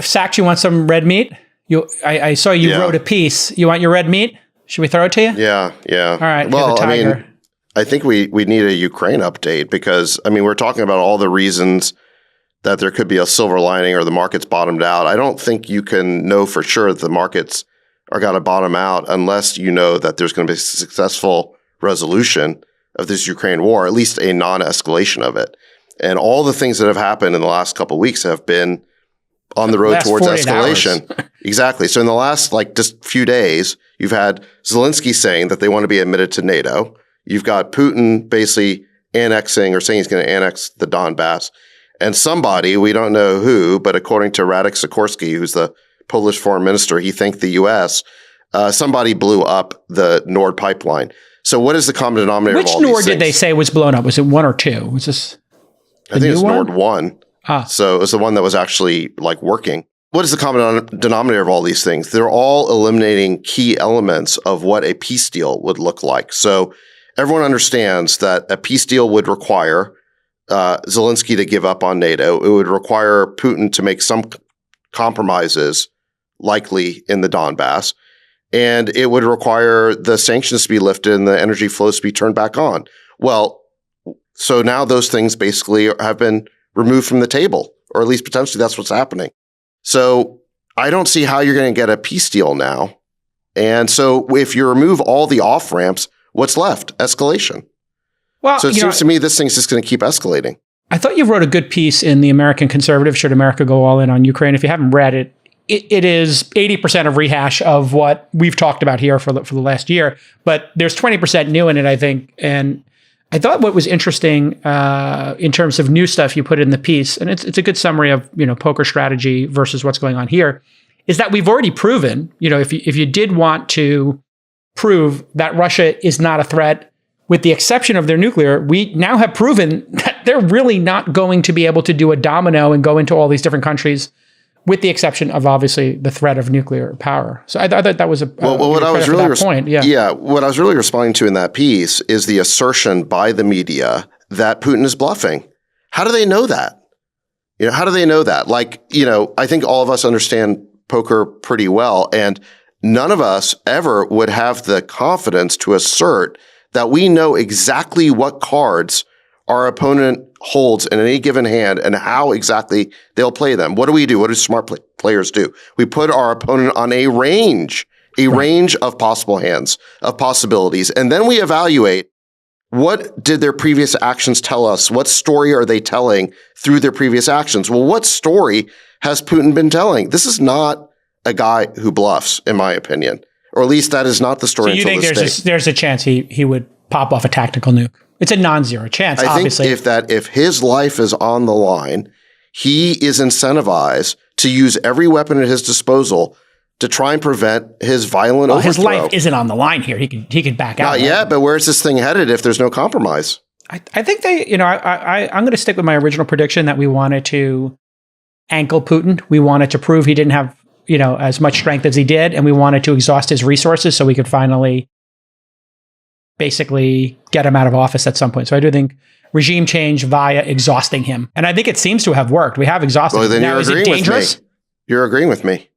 Sachs, you want some red meat? I saw you wrote a piece. You want your red meat? Should we throw it to you? Yeah. All right. Well, I think we need a Ukraine update because, we're talking about all the reasons that there could be a silver lining or the market's bottomed out. I don't think you can know for sure that the markets are going to bottom out unless you know that there's going to be a successful resolution of this Ukraine war, at least a non-escalation of it. And all the things that have happened in the last couple of weeks have been on the road towards escalation. Exactly. So in the last just few days, you've had Zelensky saying that they want to be admitted to NATO. You've got Putin basically annexing or saying he's going to annex the Donbass. And somebody, we don't know who, but according to Radek Sikorski, who's the Polish foreign minister, he thanked the U.S., somebody blew up the Nord pipeline. So what is the common denominator of all these things? Which Nord did they say was blown up? Was it one or two? Was this I think it was Nord 1. So it was the one that was actually working. What is the common denominator of all these things? They're all eliminating key elements of what a peace deal would look like. So everyone understands that a peace deal would require Zelensky to give up on NATO. It would require Putin to make some compromises, likely in the Donbass. And it would require the sanctions to be lifted and the energy flows to be turned back on. Well, so now those things basically have been removed from the table, or at least potentially that's what's happening. So I don't see how you're going to get a peace deal now. And so if you remove all the off-ramps, what's left? Escalation. Well, so it seems to me this thing's just going to keep escalating. I thought you wrote a good piece in the American Conservative, Should America Go All In on Ukraine? If you haven't read it, it is 80% of rehash of what we've talked about here for the last year. But there's 20% new in it, I think. And I thought what was interesting in terms of new stuff you put in the piece, and it's a good summary of poker strategy versus what's going on here, is that we've already proven, if you did want to prove that Russia is not a threat, with the exception of their nuclear, we now have proven that they're really not going to be able to do a domino and go into all these different countries, with the exception of obviously the threat of nuclear power. So I thought that was what I was really point. What I was really responding to in that piece is the assertion by the media that Putin is bluffing. How do they know that? How do they know that? I think all of us understand poker pretty well, and none of us ever would have the confidence to assert that we know exactly what cards our opponent holds in any given hand and how exactly they'll play them. What do we do? What do smart players do? We put our opponent on a range of possible hands, of possibilities, and then we evaluate what did their previous actions tell us? What story are they telling through their previous actions? Well, what story has Putin been telling? This is not a guy who bluffs, in my opinion. Or at least that is not the story. So you think there's a chance he would pop off a tactical nuke? It's a non-zero chance, obviously. I think if his life is on the line, he is incentivized to use every weapon at his disposal to try and prevent his violent overthrow. His life isn't on the line here. He could back out. Not yet, but where's this thing headed if there's no compromise? I think I'm going to stick with my original prediction that we wanted to ankle Putin. We wanted to prove he didn't have as much strength as he did, and we wanted to exhaust his resources so we could finally basically get him out of office at some point. So I do think regime change via exhausting him. And I think it seems to have worked. We have exhausted him. Well, then now, you're agreeing with me. You're agreeing with me.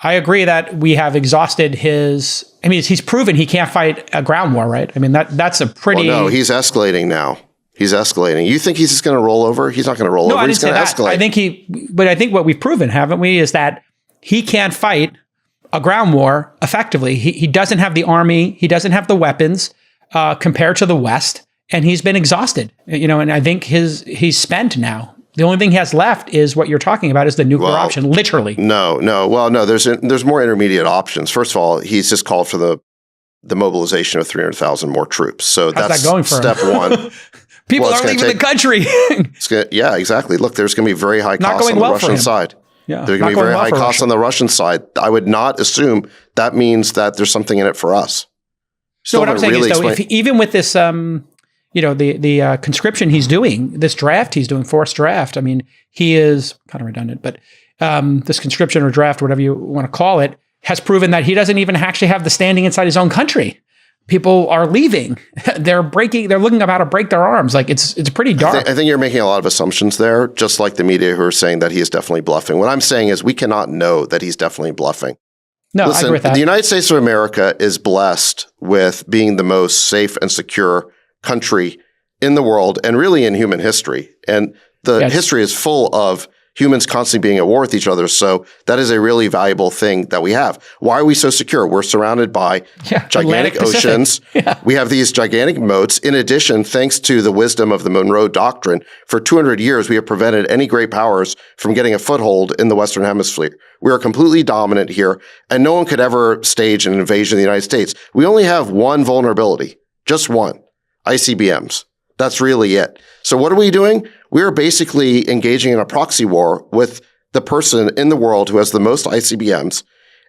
I agree that we have exhausted his... he's proven he can't fight a ground war, right? That's a pretty... Well, no, he's escalating now. He's escalating. You think he's just going to roll over? He's not going to roll over. He's going to escalate. But I think what we've proven, haven't we, is that he can't fight a ground war effectively. He doesn't have the army. He doesn't have the weapons compared to the West, and he's been exhausted. And I think he's spent now. The only thing he has left is what you're talking about, is the nuclear option, literally. No. Well, no, there's more intermediate options. First of all, he's just called for the mobilization of 300,000 more troops. So that's that going for step one. People are leaving the country. Yeah, exactly. Look, there's going to be very high costs on the Russian side. Yeah, there's going to be very high costs on the Russian side. I would not assume that means that there's something in it for us. So what I'm saying is, though, even with this, the conscription he's doing, this draft he's doing, forced draft, he is kind of redundant, but this conscription or draft, whatever you want to call it, has proven that he doesn't even actually have the standing inside his own country. people are leaving. They're looking about to break their arms. Like it's pretty dark. I think you're making a lot of assumptions there, just like the media who are saying that he is definitely bluffing. What I'm saying is we cannot know that he's definitely bluffing. No, Listen, I agree with that. The United States of America is blessed with being the most safe and secure country in the world and really in human history. And the history is full of humans constantly being at war with each other. So that is a really valuable thing that we have. Why are we so secure? We're surrounded by gigantic oceans. Yeah. We have these gigantic moats. In addition, thanks to the wisdom of the Monroe Doctrine, for 200 years, we have prevented any great powers from getting a foothold in the Western Hemisphere. We are completely dominant here, and no one could ever stage an invasion of the United States. We only have one vulnerability, just one, ICBMs. That's really it. So what are we doing? We are basically engaging in a proxy war with the person in the world who has the most ICBMs,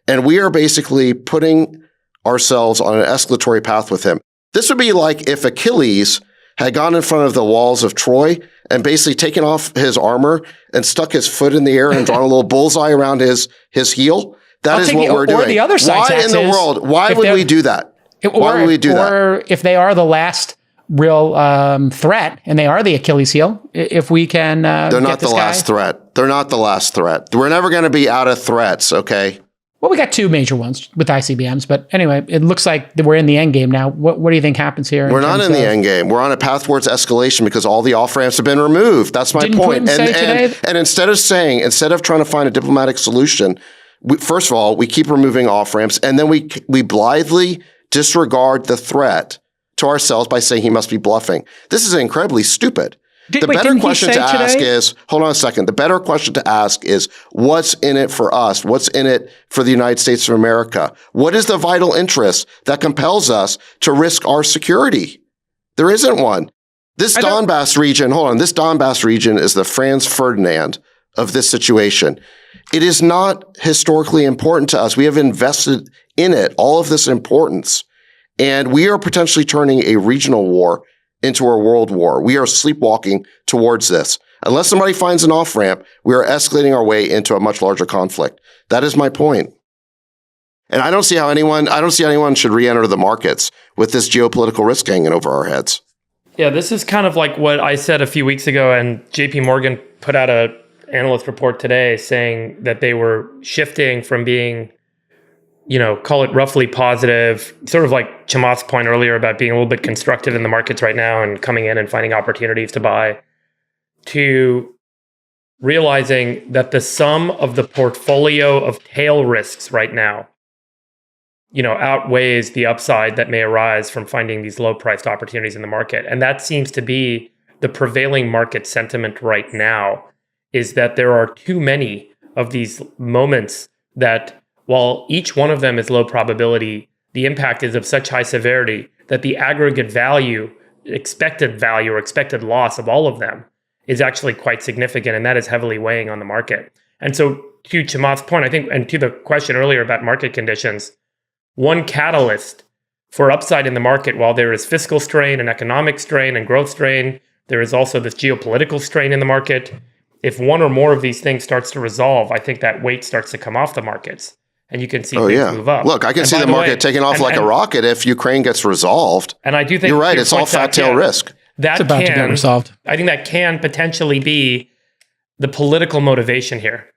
and we are basically putting ourselves on an escalatory path with him. This would be like if Achilles had gone in front of the walls of Troy and basically taken off his armor and stuck his foot in the air and drawn a little bullseye around his heel. That is what we're doing. The other why in the world? Why would we do that? Why would we do that? Or if they are the last real threat, and they are the Achilles heel, if we can they're not the last threat. They're not the last threat. We're never going to be out of threats, okay? Well, we got two major ones with ICBMs, but anyway, it looks like we're in the end game now. What do you think happens here? We're not in the end game. We're on a path towards escalation because all the off-ramps have been removed. That's my point. And instead of trying to find a diplomatic solution, first of all, we keep removing off-ramps, and then we blithely disregard the threat to ourselves by saying he must be bluffing. This is incredibly stupid. The better question to ask is, hold on a second. The better question to ask is, what's in it for us? What's in it for the United States of America? What is the vital interest that compels us to risk our security? There isn't one. This Donbass region is the Franz Ferdinand of this situation. It is not historically important to us. We have invested in it all of this importance. And we are potentially turning a regional war into a world war. We are sleepwalking towards this. Unless somebody finds an off-ramp, we are escalating our way into a much larger conflict. That is my point. And I don't see anyone should re-enter the markets with this geopolitical risk hanging over our heads. Yeah, this is kind of like what I said a few weeks ago, and JP Morgan put out an analyst report today saying that they were shifting from being, call it roughly positive, sort of like Chamath's point earlier about being a little bit constructive in the markets right now and coming in and finding opportunities to buy, to realizing that the sum of the portfolio of tail risks right now, outweighs the upside that may arise from finding these low-priced opportunities in the market. And that seems to be the prevailing market sentiment right now, is that there are too many of these moments that, while each one of them is low probability, the impact is of such high severity that the aggregate value, expected value or expected loss of all of them is actually quite significant, and that is heavily weighing on the market. And so to Chamath's point, I think, and to the question earlier about market conditions, one catalyst for upside in the market, while there is fiscal strain and economic strain and growth strain, there is also this geopolitical strain in the market. If one or more of these things starts to resolve, I think that weight starts to come off the markets. And you can see things move up. Look, I can see the market taking off like a rocket if Ukraine gets resolved. And I do think you're right. It's all fat tail risk. It's about to get resolved. I think that can potentially be the political motivation here,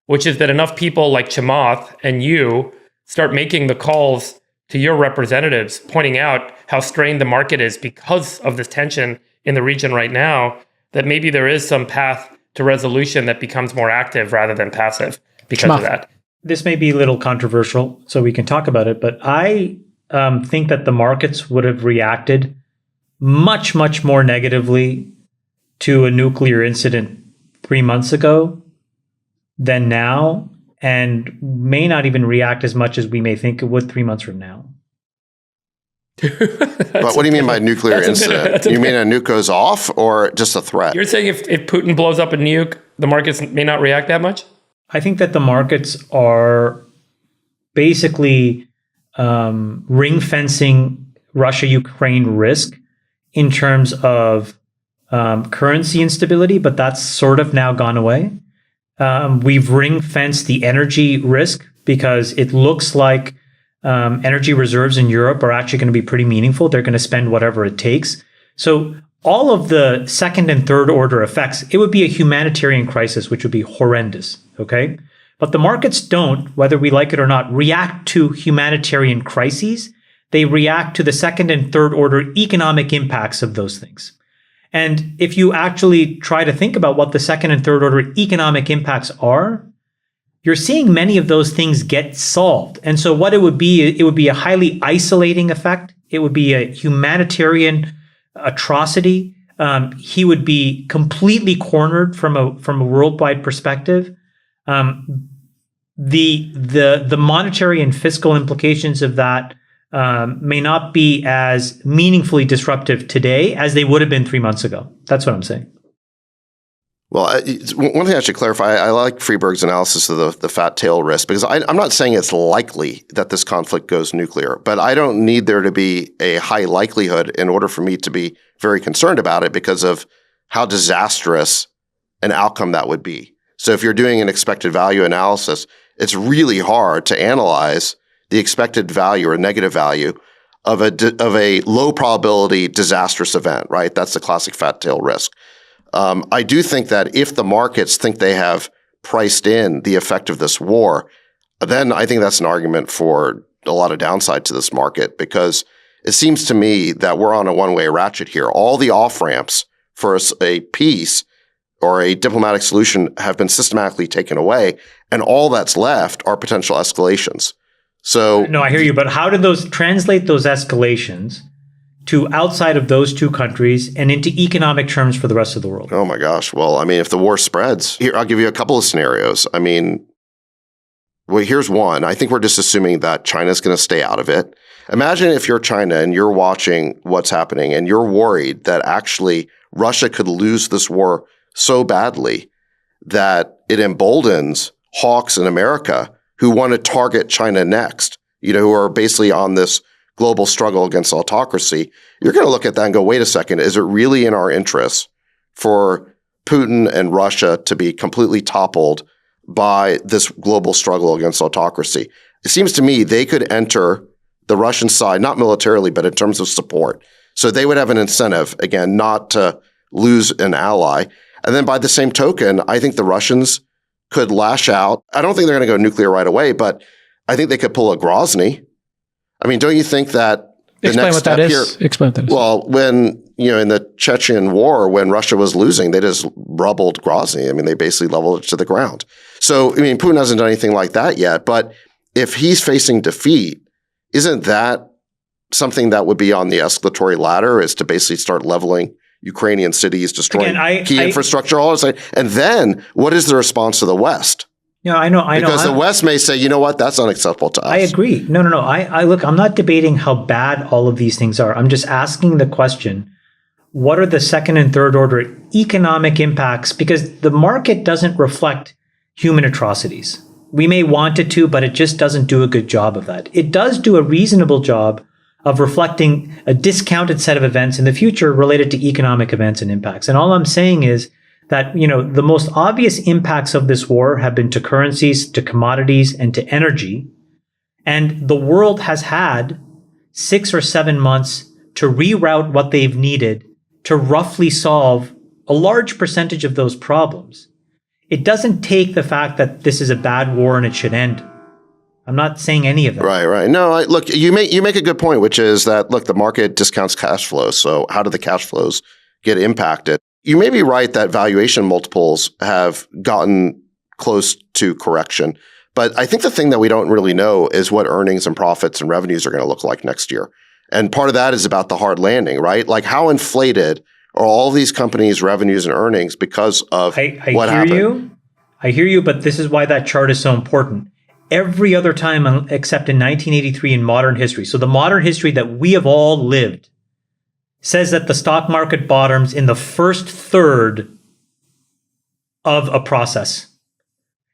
which is that enough people like Chamath and you start making the calls to your representatives, pointing out how strained the market is because of this tension in the region right now, that maybe there is some path to resolution that becomes more active rather than passive because of that. This may be a little controversial, so we can talk about it, but I think that the markets would have reacted much, much more negatively to a nuclear incident 3 months ago than now, and may not even react as much as we may think it would 3 months from now. But what do you mean by nuclear incident? You mean a nuke goes off or just a threat? You're saying if Putin blows up a nuke, the markets may not react that much? I think that the markets are basically ring fencing Russia-Ukraine risk in terms of currency instability, but that's sort of now gone away. We've ring fenced the energy risk because it looks like energy reserves in Europe are actually going to be pretty meaningful. They're going to spend whatever it takes. So all of the second and third order effects, it would be a humanitarian crisis, which would be horrendous. Okay. But the markets don't, whether we like it or not, react to humanitarian crises. They react to the second and third order economic impacts of those things. And if you actually try to think about what the second and third order economic impacts are, you're seeing many of those things get solved. And so what it would be a highly isolating effect. It would be a humanitarian atrocity. He would be completely cornered from a worldwide perspective. The monetary and fiscal implications of that may not be as meaningfully disruptive today as they would have been 3 months ago. That's what I'm saying. Well, one thing I should clarify, I like Freeberg's analysis of the fat tail risk, because I'm not saying it's likely that this conflict goes nuclear, but I don't need there to be a high likelihood in order for me to be very concerned about it because of how disastrous an outcome that would be. So if you're doing an expected value analysis, it's really hard to analyze the expected value or negative value of a low probability disastrous event, right? That's the classic fat tail risk. I do think that if the markets think they have priced in the effect of this war, then I think that's an argument for a lot of downside to this market, because it seems to me that we're on a one-way ratchet here. All the off-ramps for a peace or a diplomatic solution have been systematically taken away, and all that's left are potential escalations. So no, I hear you, but how do those translate those escalations to outside of those two countries and into economic terms for the rest of the world? Oh my gosh. Well, I mean, if the war spreads, here, I'll give you a couple of scenarios. I mean, well, here's one. I think we're just assuming that China's going to stay out of it. Imagine if you're China and you're watching what's happening and you're worried that actually Russia could lose this war so badly that it emboldens hawks in America who want to target China next, who are basically on this global struggle against autocracy. You're going to look at that and go, wait a second, is it really in our interests for Putin and Russia to be completely toppled by this global struggle against autocracy? It seems to me they could enter the Russian side, not militarily, but in terms of support. So they would have an incentive, again, not to lose an ally. And then by the same token, I think the Russians could lash out. I don't think they're going to go nuclear right away, but I think they could pull a Grozny. I mean, don't you think that the next step here? Explain what that is. Well, when, in the Chechen war, when Russia was losing, they just rubbled Grozny. I mean, they basically leveled it to the ground. So, I mean, Putin hasn't done anything like that yet, but if he's facing defeat, isn't that something that would be on the escalatory ladder, is to basically start leveling Ukrainian cities, destroying key infrastructure, all this. And then what is the response to the West? Yeah, I know. Because the West may say, you know what, that's unacceptable to us. I agree. No. I look, I'm not debating how bad all of these things are. I'm just asking the question, what are the second and third order economic impacts? Because the market doesn't reflect human atrocities. We may want it to, but it just doesn't do a good job of that. It does do a reasonable job of reflecting a discounted set of events in the future related to economic events and impacts. And all I'm saying is that, the most obvious impacts of this war have been to currencies, to commodities, and to energy. And the world has had 6 or 7 months to reroute what they've needed to roughly solve a large percentage of those problems. It doesn't take the fact that this is a bad war and it should end. I'm not saying any of that. Right. No, look, you make a good point, which is that, look, the market discounts cash flows. So how do the cash flows get impacted? You may be right that valuation multiples have gotten close to correction. But I think the thing that we don't really know is what earnings and profits and revenues are going to look like next year. And part of that is about the hard landing, right? Like, how inflated are all these companies' revenues and earnings because of what happened? I hear you, but this is why that chart is so important. Every other time except in 1983 in modern history, so the modern history that we have all lived, says that the stock market bottoms in the first third of a process.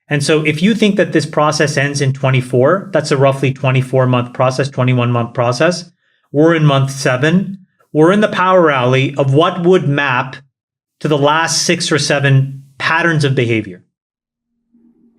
And so if you think that this process ends in 24, that's a roughly 24-month process, 21-month process. We're in month 7. We're in the power rally of what would map to the last 6 or 7 patterns of behavior.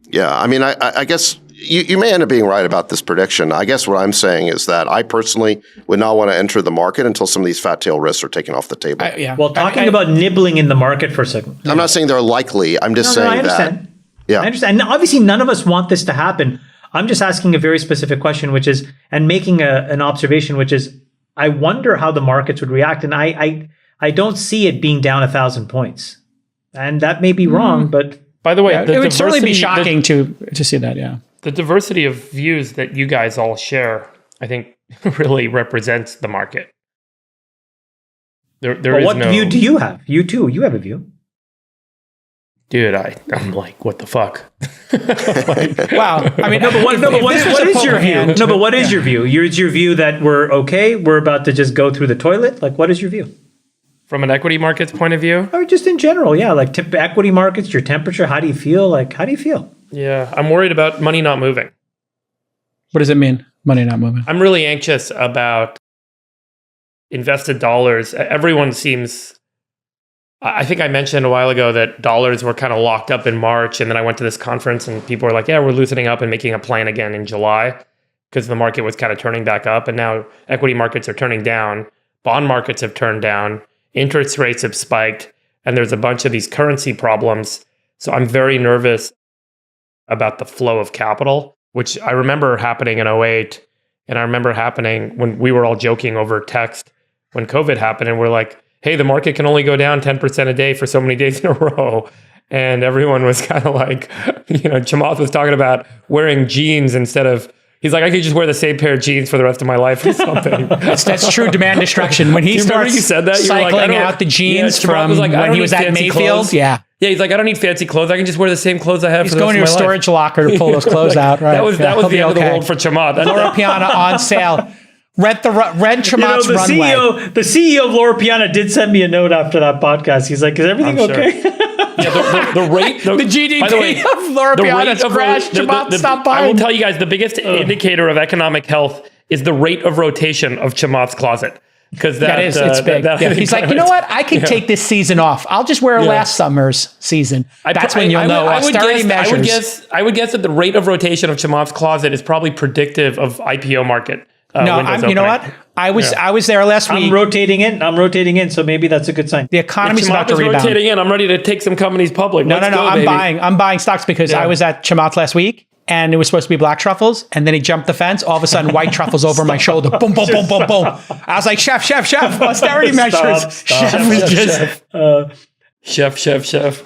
Yeah, I mean, I guess you may end up being right about this prediction. I guess what I'm saying is that I personally would not want to enter the market until some of these fat tail risks are taken off the table. Well, talking about nibbling in the market for a second. I'm not saying they're likely. I'm just saying I understand. that. Yeah. I understand. And obviously, none of us want this to happen. I'm just asking a very specific question, which is, and making an observation, which is, I wonder how the markets would react. And I don't see it being down 1,000 points. And that may be wrong, but... By the way, it would certainly be shocking to see that, yeah. The diversity of views that you guys all share, I think, really represents the market. What view do you have? You too. You have a view. Dude, I'm like, what the fuck? Wow. I mean, what is your view? No, but what is your view? Is your view that we're okay? We're about to just go through the toilet? Like, what is your view? From an equity markets point of view? Or just in general, yeah. Like equity markets, your temperature, how do you feel? Yeah, I'm worried about money not moving. What does it mean, money not moving? I'm really anxious about invested dollars. Everyone seems... I think I mentioned a while ago that dollars were kind of locked up in March, and then I went to this conference and people were like, yeah, we're loosening up and making a plan again in July because the market was kind of turning back up, and now equity markets are turning down, bond markets have turned down, interest rates have spiked, and there's a bunch of these currency problems. So I'm very nervous about the flow of capital, which I remember happening in '08, and I remember happening when we were all joking over text when COVID happened, and we're like, hey, the market can only go down 10% a day for so many days in a row. And everyone was kind of like, Chamath was talking about wearing jeans instead of, he's like, I could just wear the same pair of jeans for the rest of my life or something. That's true demand destruction. When he starts you said that? cycling out the jeans from was like, when he was at Mayfield. Clothes. Yeah, he's like, I don't need fancy clothes. I can just wear the same clothes I have for the rest of my life. He's going to a storage locker to pull those clothes out. Right. That was the end of the world for Chamath. Loro Piana on sale. Rent Chamath's runway. The CEO of Loro Piana did send me a note after that podcast. He's like, is everything okay? Yeah, the rate, the GDP by the way, of Loro Piana's crashed. Chamath stopped buying. I will tell you guys, the biggest indicator of economic health is the rate of rotation of Chamath's closet. Because it's big. He's like, you know what? I could take this season off. I'll just wear last summer's season. That's when you'll know austerity measures. I would guess that the rate of rotation of Chamath's closet is probably predictive of IPO market. You know what? I was there last week. I'm rotating in, so maybe that's a good sign. The economy's about to rebound. Rotating in. I'm ready to take some companies public. No. I'm buying stocks because I was at Chamath last week, and it was supposed to be black truffles, and then he jumped the fence. All of a sudden, white truffles over my shoulder. Boom, boom, boom, boom, boom. I was like, chef, austerity measures. Chef.